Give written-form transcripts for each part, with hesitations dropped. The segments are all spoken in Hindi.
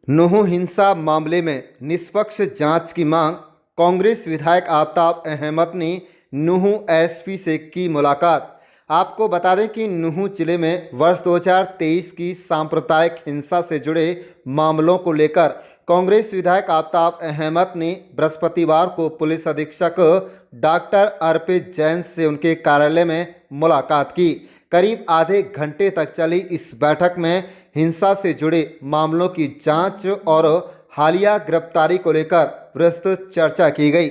नूंह हिंसा मामले में निष्पक्ष जांच की मांग। कांग्रेस विधायक आफताब अहमद ने नूंह एसपी से की मुलाकात। आपको बता दें कि नूंह जिले में वर्ष 2023 की सांप्रदायिक हिंसा से जुड़े मामलों को लेकर कांग्रेस विधायक आफताब अहमद ने बृहस्पतिवार को पुलिस अधीक्षक डॉक्टर अर्पित जैन से उनके कार्यालय में मुलाकात की। करीब आधे घंटे तक चली इस बैठक में हिंसा से जुड़े मामलों की जांच और हालिया गिरफ्तारी को लेकर विस्तृत चर्चा की गई।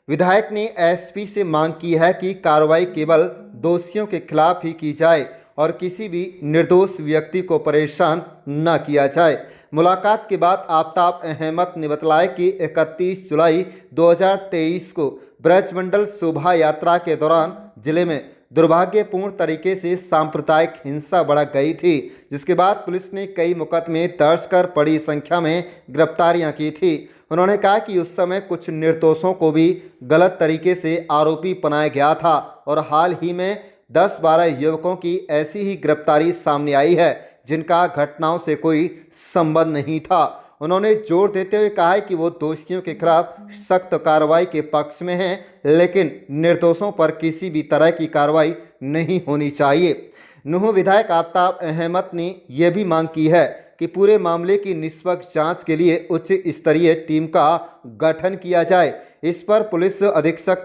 विधायक ने एसपी से मांग की है कि कार्रवाई केवल दोषियों के खिलाफ ही की जाए और किसी भी निर्दोष व्यक्ति को परेशान न किया जाए। मुलाकात के बाद आफताब अहमद ने बतलाया कि 31 जुलाई 2023 को ब्रजमंडल शोभा यात्रा के दौरान जिले में दुर्भाग्यपूर्ण तरीके से सांप्रदायिक हिंसा बढ़ गई थी, जिसके बाद पुलिस ने कई मुकदमे दर्ज कर बड़ी संख्या में गिरफ्तारियां की थी। उन्होंने कहा कि उस समय कुछ निर्दोषों को भी गलत तरीके से आरोपी बनाया गया था और हाल ही में 10-12 युवकों की ऐसी ही गिरफ्तारी सामने आई है जिनका घटनाओं से कोई संबंध नहीं था। उन्होंने जोर देते हुए कहा है कि वो दोषियों के खिलाफ सख्त कार्रवाई के पक्ष में हैं, लेकिन निर्दोषों पर किसी भी तरह की कार्रवाई नहीं होनी चाहिए। नूंह विधायक आफताब अहमद ने यह भी मांग की है कि पूरे मामले की निष्पक्ष जांच के लिए उच्च स्तरीय टीम का गठन किया जाए। इस पर पुलिस अधीक्षक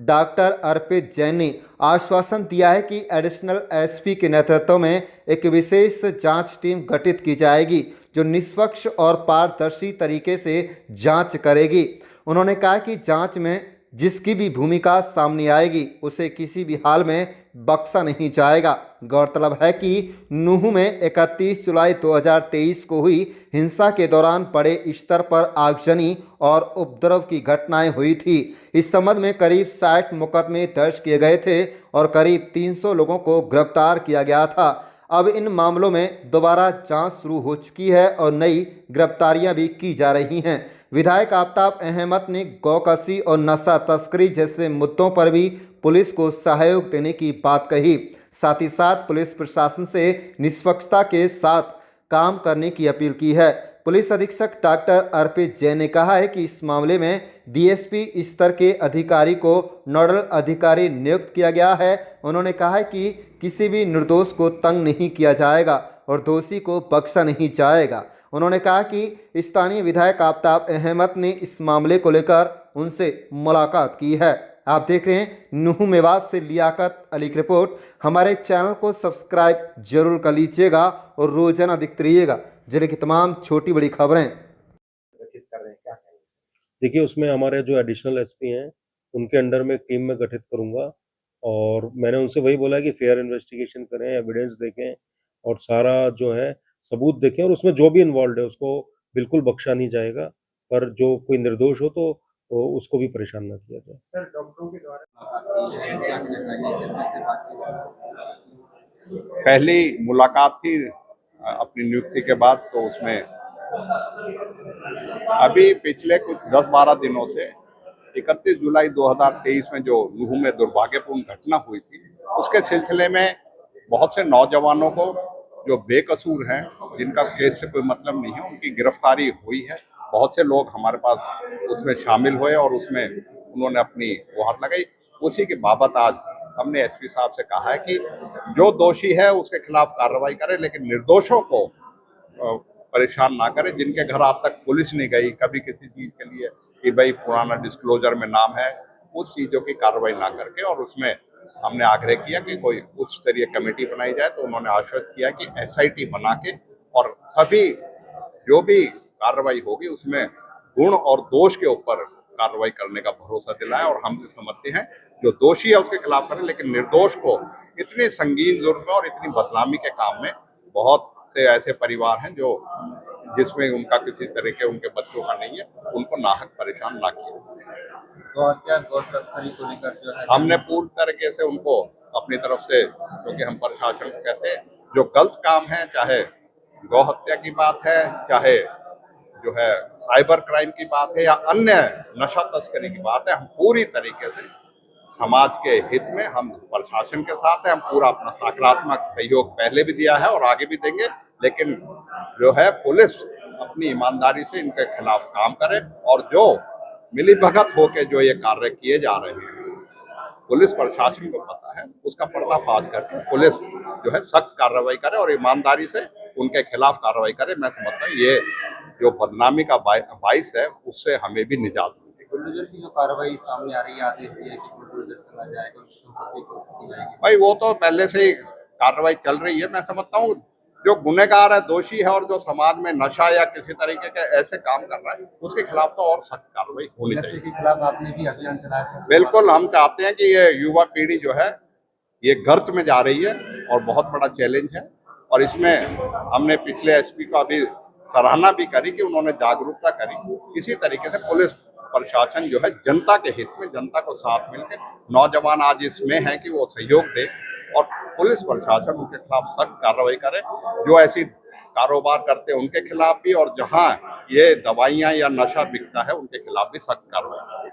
डॉक्टर अर्पित जैन ने आश्वासन दिया है कि एडिशनल एसपी के नेतृत्व में एक विशेष जांच टीम गठित की जाएगी जो निष्पक्ष और पारदर्शी तरीके से जांच करेगी। उन्होंने कहा कि जांच में जिसकी भी भूमिका सामने आएगी उसे किसी भी हाल में बख्शा नहीं जाएगा। गौरतलब है कि नूंह में 31 जुलाई 2023 को हुई हिंसा के दौरान बड़े स्तर पर आगजनी और उपद्रव की घटनाएं हुई थी। इस संबंध में करीब 60 मुकदमे दर्ज किए गए थे और करीब 300 लोगों को गिरफ्तार किया गया था। अब इन मामलों में दोबारा जांच शुरू हो चुकी है और नई गिरफ्तारियां भी की जा रही हैं। विधायक आफताब अहमद ने गौकशी और नशा तस्करी जैसे मुद्दों पर भी पुलिस को सहयोग देने की बात कही। साथ ही साथ पुलिस प्रशासन से निष्पक्षता के साथ काम करने की अपील की है। पुलिस अधीक्षक डॉक्टर अर्पित जैन ने कहा है कि इस मामले में डीएसपी स्तर के अधिकारी को नोडल अधिकारी नियुक्त किया गया है। उन्होंने कहा है कि किसी भी निर्दोष को तंग नहीं किया जाएगा और दोषी को बख्शा नहीं जाएगा। उन्होंने कहा कि स्थानीय विधायक आफताब अहमद ने इस मामले को लेकर उनसे मुलाकात की है। आप देख रहे हैं नूंह मेवात से लियाकत अली की रिपोर्ट। हमारे चैनल को सब्सक्राइब जरूर कर लीजिएगा और रोजाना दिखते रहिएगा जिले की तमाम छोटी बड़ी खबरें। देखिए, उसमें हमारे जो एडिशनल एसपी हैं उनके अंडर में टीम में गठित करूंगा और मैंने उनसे वही बोला है कि फेयर इन्वेस्टिगेशन करें, एविडेंस देखें और सारा जो है सबूत देखें और उसमें जो भी इन्वॉल्व है उसको बिल्कुल बख्शा नहीं जाएगा, पर जो कोई निर्दोष हो तो उसको भी परेशान ना किया जाए। सर, डॉक्टरों के द्वारा पहली मुलाकात थी अपनी नियुक्ति के बाद, तो उसमें अभी पिछले कुछ 10-12 दिनों से 31 जुलाई 2023 में जो नूंह में दुर्भाग्यपूर्ण घटना हुई थी उसके सिलसिले में बहुत से नौजवानों को जो बेकसूर हैं, जिनका केस से कोई मतलब नहीं है, उनकी गिरफ्तारी हुई है। बहुत से लोग हमारे पास उसमें शामिल हुए और उसमें उन्होंने अपनी गुहार लगाई। उसी के बाबत आज हमने एसपी साहब से कहा है कि जो दोषी है उसके खिलाफ कार्रवाई करें, लेकिन निर्दोषों को परेशान ना करें। जिनके घर आज तक पुलिस नहीं गई कभी किसी चीज के लिए कि भाई पुराना डिस्क्लोजर में नाम है, उस चीजों की कार्रवाई ना करके, और उसमें हमने आग्रह किया कि कोई उच्च स्तरीय कमेटी बनाई जाए। तो उन्होंने आश्वस्त किया कि एसआईटी बना के और सभी जो भी कार्रवाई होगी उसमें गुण और दोष के ऊपर कार्रवाई करने का भरोसा दिलाया। और हम समझते हैं जो दोषी है उसके खिलाफ करें, लेकिन निर्दोष को इतने संगीन जुर्म और इतनी बदनामी के काम में बहुत से ऐसे परिवार हैं जो जिसमें उनका किसी तरह के उनके बच्चों का नहीं है, उनको नाहक परेशान ना किया। गौ तस्करी को लेकर जो है हमने पूर्ण तरीके से उनको अपनी तरफ से, क्योंकि हम प्रशासन को कहते हैं जो गलत काम है, चाहे गौ हत्या की बात है, चाहे जो है साइबर क्राइम की बात है या अन्य नशा तस्करी की बात है, हम पूरी तरीके से समाज के हित में हम प्रशासन के साथ है। हम पूरा अपना सकारात्मक सहयोग पहले भी दिया है और आगे भी देंगे, लेकिन जो है पुलिस अपनी ईमानदारी से इनके खिलाफ काम करे और जो मिलीभगत होकर जो ये कार्य किए जा रहे हैं पुलिस प्रशासन को पता है, उसका पर्दाफाश करके पुलिस जो है सख्त कार्रवाई करे और ईमानदारी से उनके खिलाफ कार्रवाई करे। मैं समझता हूँ ये जो बदनामी का बाइस है उससे हमें भी निजात मिलेगी। बुलडोजर की जो कार्रवाई सामने आ रही है आदेश दिए कि बुलडोजर चला जाएगा, उसकी संपत्ति को की जाएगी। भाई वो तो पहले से ही कार्रवाई चल रही है। मैं समझता हूँ जो गुनहगार है, दोषी है और जो समाज में नशा या किसी तरीके के ऐसे काम कर रहा है उसके खिलाफ तो और सख्त कार्रवाई होनी नशे चाहिए। के खिलाफ आपने भी अभियान चलाया था। बिल्कुल, हम चाहते हैं कि ये युवा पीढ़ी जो है ये गर्त में जा रही है और बहुत बड़ा चैलेंज है और इसमें हमने पिछले एसपी का भी सराहना भी करी कि उन्होंने जागरूकता करी। इसी तरीके से पुलिस प्रशासन जो है जनता के हित में, जनता को साथ मिलकर, नौजवान आज इसमें है कि वो सहयोग दे और पुलिस प्रशासन उनके खिलाफ सख्त कार्रवाई करे, जो ऐसी कारोबार करते हैं उनके खिलाफ भी और जहां ये दवाइयां या नशा बिकता है उनके खिलाफ भी सख्त कार्रवाई करे।